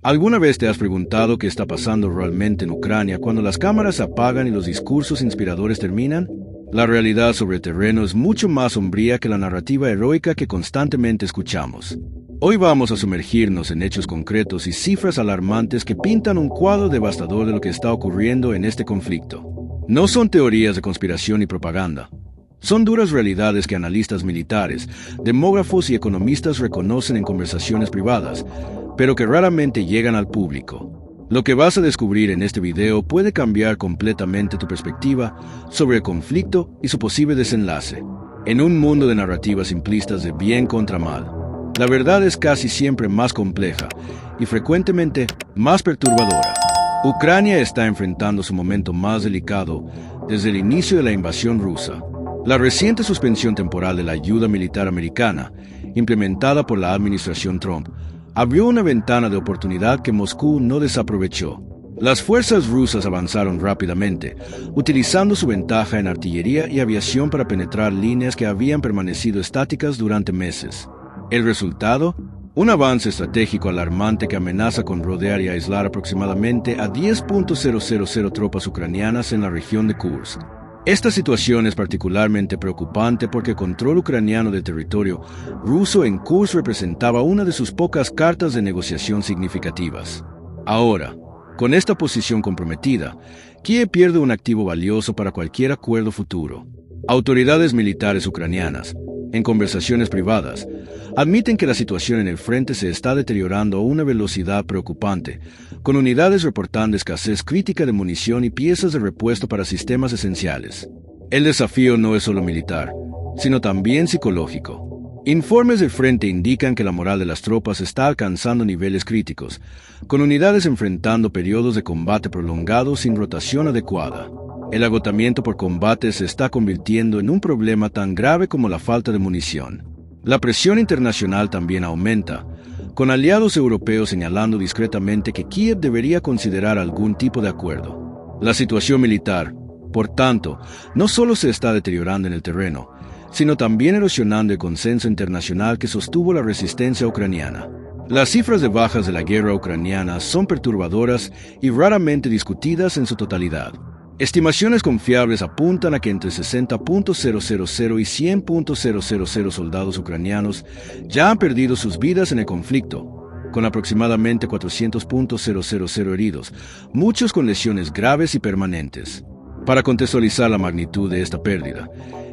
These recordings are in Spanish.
¿Alguna vez te has preguntado qué está pasando realmente en Ucrania cuando las cámaras se apagan y los discursos inspiradores terminan? La realidad sobre el terreno es mucho más sombría que la narrativa heroica que constantemente escuchamos. Hoy vamos a sumergirnos en hechos concretos y cifras alarmantes que pintan un cuadro devastador de lo que está ocurriendo en este conflicto. No son teorías de conspiración y propaganda. Son duras realidades que analistas militares, demógrafos y economistas reconocen en conversaciones privadas, pero que raramente llegan al público. Lo que vas a descubrir en este video puede cambiar completamente tu perspectiva sobre el conflicto y su posible desenlace. En un mundo de narrativas simplistas de bien contra mal, la verdad es casi siempre más compleja y frecuentemente más perturbadora. Ucrania está enfrentando su momento más delicado desde el inicio de la invasión rusa. La reciente suspensión temporal de la ayuda militar americana, implementada por la administración Trump, abrió una ventana de oportunidad que Moscú no desaprovechó. Las fuerzas rusas avanzaron rápidamente, utilizando su ventaja en artillería y aviación para penetrar líneas que habían permanecido estáticas durante meses. El resultado: un avance estratégico alarmante que amenaza con rodear y aislar aproximadamente a 10.000 tropas ucranianas en la región de Kursk. Esta situación es particularmente preocupante porque el control ucraniano del territorio ruso en Kursk representaba una de sus pocas cartas de negociación significativas. Ahora, con esta posición comprometida, Kiev pierde un activo valioso para cualquier acuerdo futuro. Autoridades militares ucranianas, en conversaciones privadas, admiten que la situación en el frente se está deteriorando a una velocidad preocupante, con unidades reportando escasez crítica de munición y piezas de repuesto para sistemas esenciales. El desafío no es solo militar, sino también psicológico. Informes del frente indican que la moral de las tropas está alcanzando niveles críticos, con unidades enfrentando periodos de combate prolongados sin rotación adecuada. El agotamiento por combate se está convirtiendo en un problema tan grave como la falta de munición. La presión internacional también aumenta, con aliados europeos señalando discretamente que Kiev debería considerar algún tipo de acuerdo. La situación militar, por tanto, no solo se está deteriorando en el terreno, sino también erosionando el consenso internacional que sostuvo la resistencia ucraniana. Las cifras de bajas de la guerra ucraniana son perturbadoras y raramente discutidas en su totalidad. Estimaciones confiables apuntan a que entre 60.000 y 100.000 soldados ucranianos ya han perdido sus vidas en el conflicto, con aproximadamente 400.000 heridos, muchos con lesiones graves y permanentes. Para contextualizar la magnitud de esta pérdida,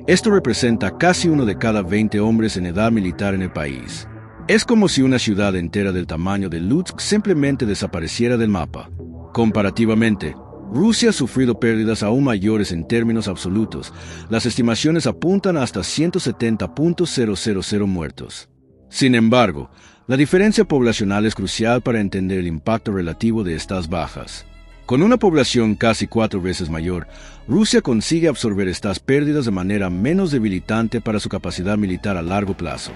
esto representa casi uno de cada 20 hombres en edad militar en el país. Es como si una ciudad entera del tamaño de Lutsk simplemente desapareciera del mapa. Comparativamente, Rusia ha sufrido pérdidas aún mayores en términos absolutos. Las estimaciones apuntan a hasta 170.000 muertos. Sin embargo, la diferencia poblacional es crucial para entender el impacto relativo de estas bajas. Con una población casi 4 veces mayor, Rusia consigue absorber estas pérdidas de manera menos debilitante para su capacidad militar a largo plazo.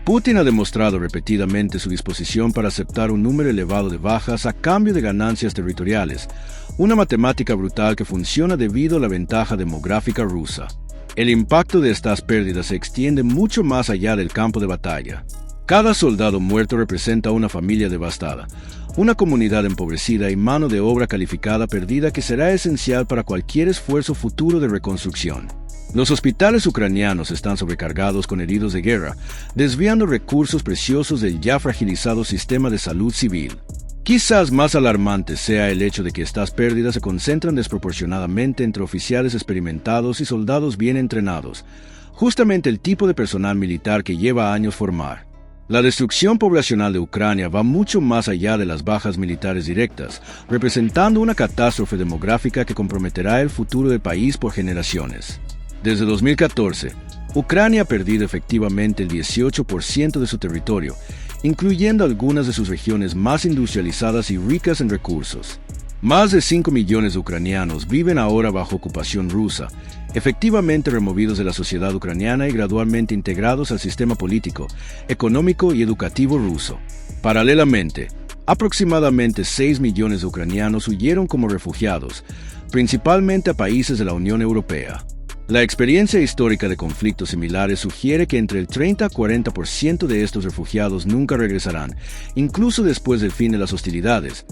Putin ha demostrado repetidamente su disposición para aceptar un número elevado de bajas a cambio de ganancias territoriales, una matemática brutal que funciona debido a la ventaja demográfica rusa. El impacto de estas pérdidas se extiende mucho más allá del campo de batalla. Cada soldado muerto representa una familia devastada, una comunidad empobrecida y mano de obra calificada perdida que será esencial para cualquier esfuerzo futuro de reconstrucción. Los hospitales ucranianos están sobrecargados con heridos de guerra, desviando recursos preciosos del ya fragilizado sistema de salud civil. Quizás más alarmante sea el hecho de que estas pérdidas se concentran desproporcionadamente entre oficiales experimentados y soldados bien entrenados, justamente el tipo de personal militar que lleva años formar. La destrucción poblacional de Ucrania va mucho más allá de las bajas militares directas, representando una catástrofe demográfica que comprometerá el futuro del país por generaciones. Desde 2014, Ucrania ha perdido efectivamente el 18% de su territorio, incluyendo algunas de sus regiones más industrializadas y ricas en recursos. Más de 5 millones de ucranianos viven ahora bajo ocupación rusa, efectivamente removidos de la sociedad ucraniana y gradualmente integrados al sistema político, económico y educativo ruso. Paralelamente, aproximadamente 6 millones de ucranianos huyeron como refugiados, principalmente a países de la Unión Europea. La experiencia histórica de conflictos similares sugiere que entre el 30 a 40% de estos refugiados nunca regresarán, incluso después del fin de las hostilidades,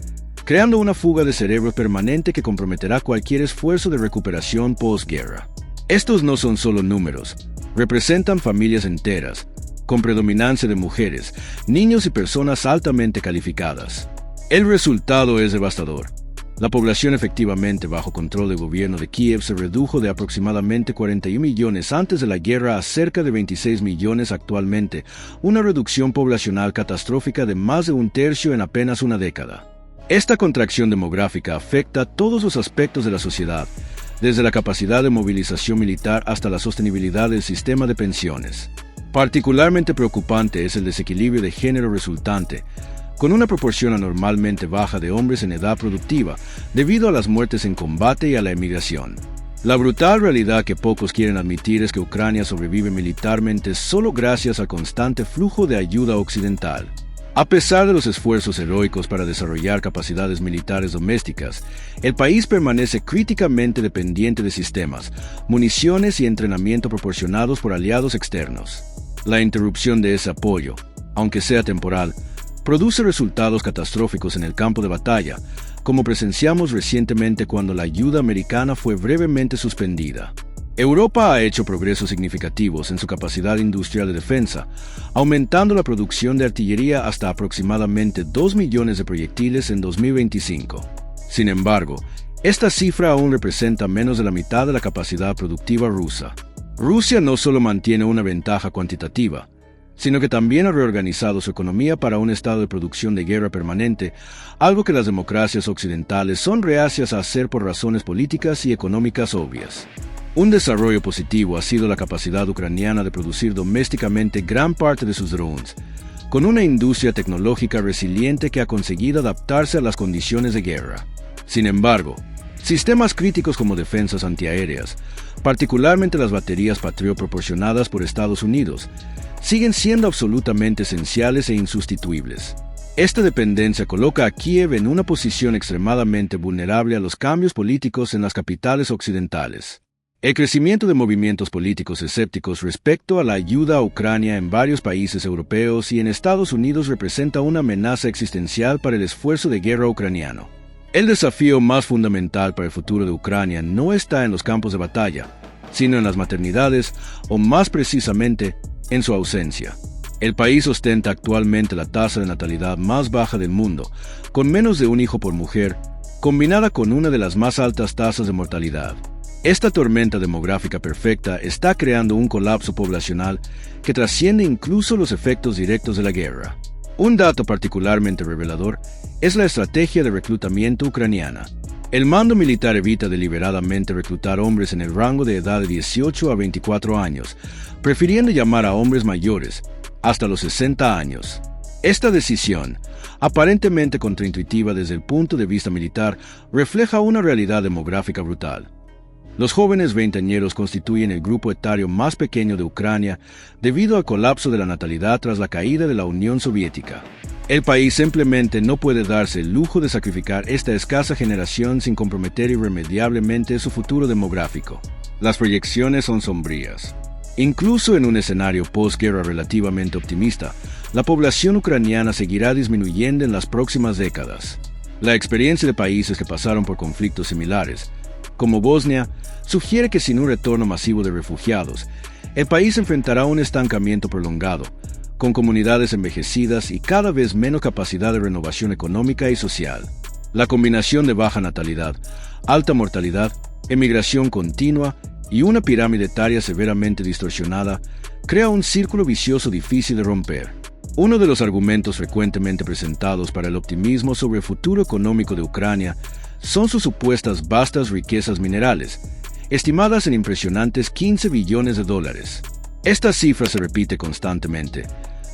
creando una fuga de cerebro permanente que comprometerá cualquier esfuerzo de recuperación posguerra. Estos no son solo números, representan familias enteras, con predominancia de mujeres, niños y personas altamente calificadas. El resultado es devastador. La población efectivamente bajo control del gobierno de Kiev se redujo de aproximadamente 41 millones antes de la guerra a cerca de 26 millones actualmente, una reducción poblacional catastrófica de más de un tercio en apenas una década. Esta contracción demográfica afecta a todos los aspectos de la sociedad, desde la capacidad de movilización militar hasta la sostenibilidad del sistema de pensiones. Particularmente preocupante es el desequilibrio de género resultante, con una proporción anormalmente baja de hombres en edad productiva, debido a las muertes en combate y a la emigración. La brutal realidad que pocos quieren admitir es que Ucrania sobrevive militarmente solo gracias al constante flujo de ayuda occidental. A pesar de los esfuerzos heroicos para desarrollar capacidades militares domésticas, el país permanece críticamente dependiente de sistemas, municiones y entrenamiento proporcionados por aliados externos. La interrupción de ese apoyo, aunque sea temporal, produce resultados catastróficos en el campo de batalla, como presenciamos recientemente cuando la ayuda americana fue brevemente suspendida. Europa ha hecho progresos significativos en su capacidad industrial de defensa, aumentando la producción de artillería hasta aproximadamente 2 millones de proyectiles en 2025. Sin embargo, esta cifra aún representa menos de la mitad de la capacidad productiva rusa. Rusia no solo mantiene una ventaja cuantitativa, sino que también ha reorganizado su economía para un estado de producción de guerra permanente, algo que las democracias occidentales son reacias a hacer por razones políticas y económicas obvias. Un desarrollo positivo ha sido la capacidad ucraniana de producir domésticamente gran parte de sus drones, con una industria tecnológica resiliente que ha conseguido adaptarse a las condiciones de guerra. Sin embargo, sistemas críticos como defensas antiaéreas, particularmente las baterías Patriot proporcionadas por Estados Unidos, siguen siendo absolutamente esenciales e insustituibles. Esta dependencia coloca a Kiev en una posición extremadamente vulnerable a los cambios políticos en las capitales occidentales. El crecimiento de movimientos políticos escépticos respecto a la ayuda a Ucrania en varios países europeos y en Estados Unidos representa una amenaza existencial para el esfuerzo de guerra ucraniano. El desafío más fundamental para el futuro de Ucrania no está en los campos de batalla, sino en las maternidades, o más precisamente, en su ausencia. El país ostenta actualmente la tasa de natalidad más baja del mundo, con menos de un hijo por mujer, combinada con una de las más altas tasas de mortalidad. Esta tormenta demográfica perfecta está creando un colapso poblacional que trasciende incluso los efectos directos de la guerra. Un dato particularmente revelador es la estrategia de reclutamiento ucraniana. El mando militar evita deliberadamente reclutar hombres en el rango de edad de 18 a 24 años, prefiriendo llamar a hombres mayores, hasta los 60 años. Esta decisión, aparentemente contraintuitiva desde el punto de vista militar, refleja una realidad demográfica brutal. Los jóvenes veinteañeros constituyen el grupo etario más pequeño de Ucrania debido al colapso de la natalidad tras la caída de la Unión Soviética. El país simplemente no puede darse el lujo de sacrificar esta escasa generación sin comprometer irremediablemente su futuro demográfico. Las proyecciones son sombrías. Incluso en un escenario posguerra relativamente optimista, la población ucraniana seguirá disminuyendo en las próximas décadas. La experiencia de países que pasaron por conflictos similares, como Bosnia, sugiere que sin un retorno masivo de refugiados, el país enfrentará un estancamiento prolongado, con comunidades envejecidas y cada vez menos capacidad de renovación económica y social. La combinación de baja natalidad, alta mortalidad, emigración continua y una pirámide etaria severamente distorsionada crea un círculo vicioso difícil de romper. Uno de los argumentos frecuentemente presentados para el optimismo sobre el futuro económico de Ucrania son sus supuestas vastas riquezas minerales, estimadas en impresionantes $15 billones. Esta cifra se repite constantemente,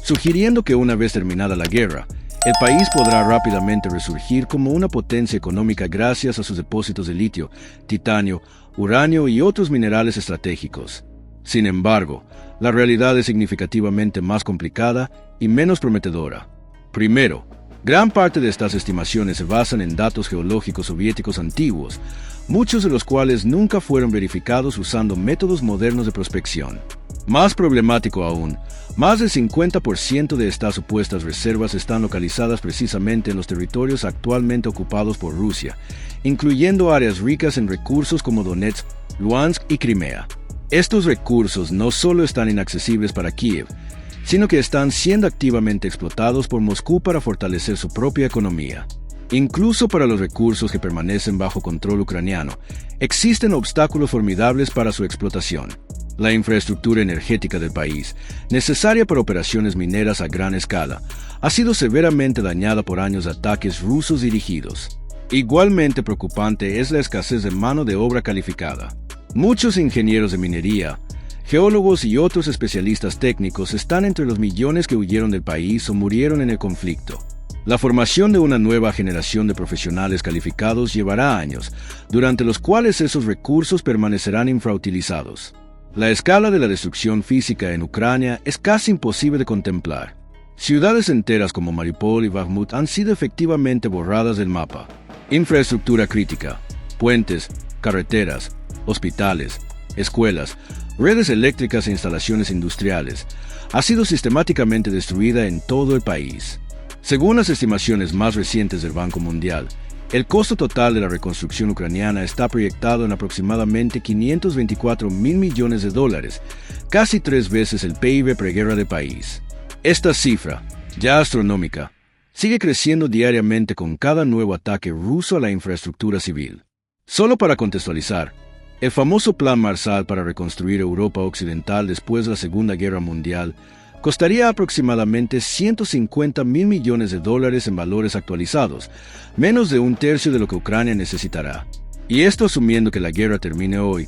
sugiriendo que una vez terminada la guerra, el país podrá rápidamente resurgir como una potencia económica gracias a sus depósitos de litio, titanio, uranio y otros minerales estratégicos. Sin embargo, la realidad es significativamente más complicada y menos prometedora. Primero, Gran parte de estas estimaciones se basan en datos geológicos soviéticos antiguos, muchos de los cuales nunca fueron verificados usando métodos modernos de prospección. Más problemático aún, más del 50% de estas supuestas reservas están localizadas precisamente en los territorios actualmente ocupados por Rusia, incluyendo áreas ricas en recursos como Donetsk, Luhansk y Crimea. Estos recursos no solo están inaccesibles para Kiev, sino que están siendo activamente explotados por Moscú para fortalecer su propia economía. Incluso para los recursos que permanecen bajo control ucraniano, existen obstáculos formidables para su explotación. La infraestructura energética del país, necesaria para operaciones mineras a gran escala, ha sido severamente dañada por años de ataques rusos dirigidos. Igualmente preocupante es la escasez de mano de obra calificada. Muchos ingenieros de minería, geólogos y otros especialistas técnicos están entre los millones que huyeron del país o murieron en el conflicto. La formación de una nueva generación de profesionales calificados llevará años, durante los cuales esos recursos permanecerán infrautilizados. La escala de la destrucción física en Ucrania es casi imposible de contemplar. Ciudades enteras como Mariupol y Bakhmut han sido efectivamente borradas del mapa. Infraestructura crítica, puentes, carreteras, hospitales, escuelas, redes eléctricas e instalaciones industriales, ha sido sistemáticamente destruida en todo el país. Según las estimaciones más recientes del Banco Mundial, el costo total de la reconstrucción ucraniana está proyectado en aproximadamente $524 mil millones, casi 3 veces el PIB preguerra del país. Esta cifra, ya astronómica, sigue creciendo diariamente con cada nuevo ataque ruso a la infraestructura civil. Solo para contextualizar, el famoso Plan Marshall para reconstruir Europa Occidental después de la Segunda Guerra Mundial costaría aproximadamente $150 mil millones en valores actualizados, menos de un tercio de lo que Ucrania necesitará. Y esto asumiendo que la guerra termine hoy,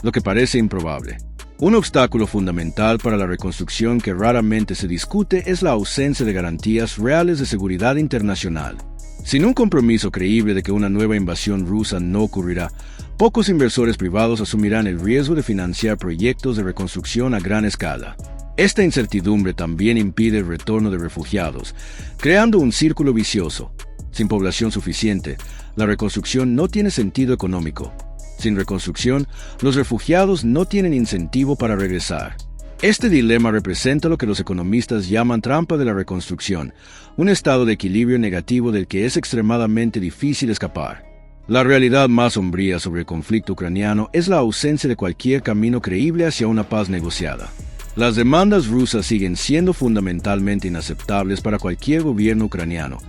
lo que parece improbable. Un obstáculo fundamental para la reconstrucción que raramente se discute es la ausencia de garantías reales de seguridad internacional. Sin un compromiso creíble de que una nueva invasión rusa no ocurrirá, pocos inversores privados asumirán el riesgo de financiar proyectos de reconstrucción a gran escala. Esta incertidumbre también impide el retorno de refugiados, creando un círculo vicioso. Sin población suficiente, la reconstrucción no tiene sentido económico. Sin reconstrucción, los refugiados no tienen incentivo para regresar. Este dilema representa lo que los economistas llaman trampa de la reconstrucción, un estado de equilibrio negativo del que es extremadamente difícil escapar. La realidad más sombría sobre el conflicto ucraniano es la ausencia de cualquier camino creíble hacia una paz negociada. Las demandas rusas siguen siendo fundamentalmente inaceptables para cualquier gobierno ucraniano.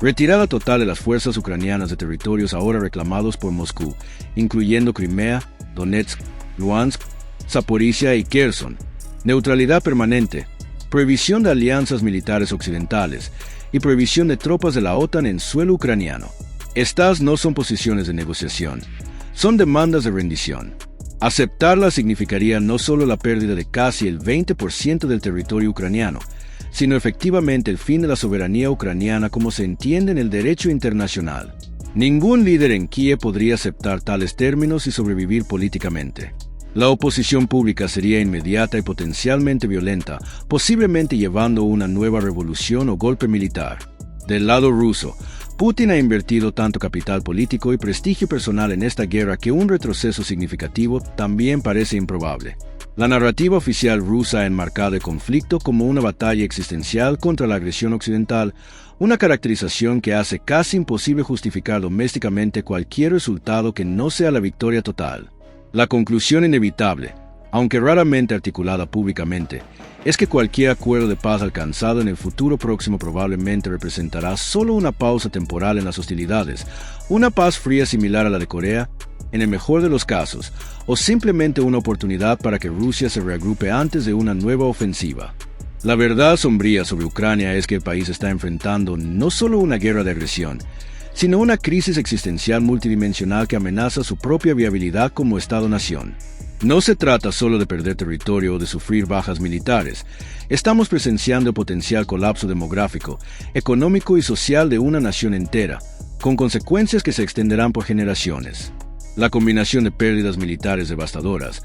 Retirada total de las fuerzas ucranianas de territorios ahora reclamados por Moscú, incluyendo Crimea, Donetsk, Luhansk, Zaporizhia y Kherson. Neutralidad permanente, prohibición de alianzas militares occidentales y prohibición de tropas de la OTAN en suelo ucraniano. Estas no son posiciones de negociación, son demandas de rendición. Aceptarlas significaría no solo la pérdida de casi el 20% del territorio ucraniano, sino efectivamente el fin de la soberanía ucraniana como se entiende en el derecho internacional. Ningún líder en Kiev podría aceptar tales términos y sobrevivir políticamente. La oposición pública sería inmediata y potencialmente violenta, posiblemente llevando a una nueva revolución o golpe militar. Del lado ruso, Putin ha invertido tanto capital político y prestigio personal en esta guerra que un retroceso significativo también parece improbable. La narrativa oficial rusa ha enmarcado el conflicto como una batalla existencial contra la agresión occidental, una caracterización que hace casi imposible justificar domésticamente cualquier resultado que no sea la victoria total. La conclusión inevitable, aunque raramente articulada públicamente, es que cualquier acuerdo de paz alcanzado en el futuro próximo probablemente representará solo una pausa temporal en las hostilidades, una paz fría similar a la de Corea, en el mejor de los casos, o simplemente una oportunidad para que Rusia se reagrupe antes de una nueva ofensiva. La verdad sombría sobre Ucrania es que el país está enfrentando no solo una guerra de agresión, sino una crisis existencial multidimensional que amenaza su propia viabilidad como Estado-nación. No se trata solo de perder territorio o de sufrir bajas militares. Estamos presenciando el potencial colapso demográfico, económico y social de una nación entera, con consecuencias que se extenderán por generaciones. La combinación de pérdidas militares devastadoras,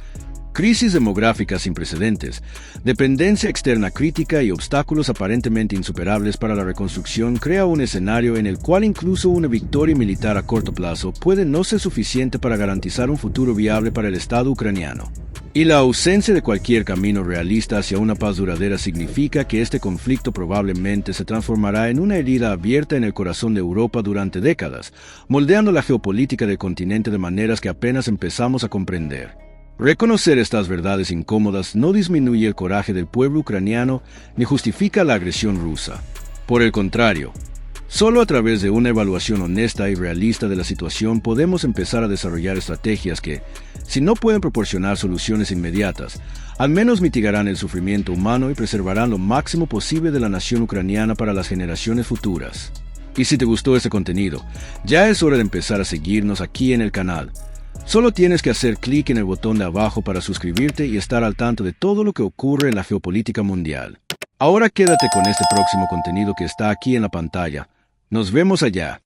Crisis demográfica sin precedentes, dependencia externa crítica y obstáculos aparentemente insuperables para la reconstrucción crea un escenario en el cual incluso una victoria militar a corto plazo puede no ser suficiente para garantizar un futuro viable para el Estado ucraniano. Y la ausencia de cualquier camino realista hacia una paz duradera significa que este conflicto probablemente se transformará en una herida abierta en el corazón de Europa durante décadas, moldeando la geopolítica del continente de maneras que apenas empezamos a comprender. Reconocer estas verdades incómodas no disminuye el coraje del pueblo ucraniano ni justifica la agresión rusa. Por el contrario, solo a través de una evaluación honesta y realista de la situación podemos empezar a desarrollar estrategias que, si no pueden proporcionar soluciones inmediatas, al menos mitigarán el sufrimiento humano y preservarán lo máximo posible de la nación ucraniana para las generaciones futuras. Y si te gustó este contenido, ya es hora de empezar a seguirnos aquí en el canal. Solo tienes que hacer clic en el botón de abajo para suscribirte y estar al tanto de todo lo que ocurre en la geopolítica mundial. Ahora quédate con este próximo contenido que está aquí en la pantalla. Nos vemos allá.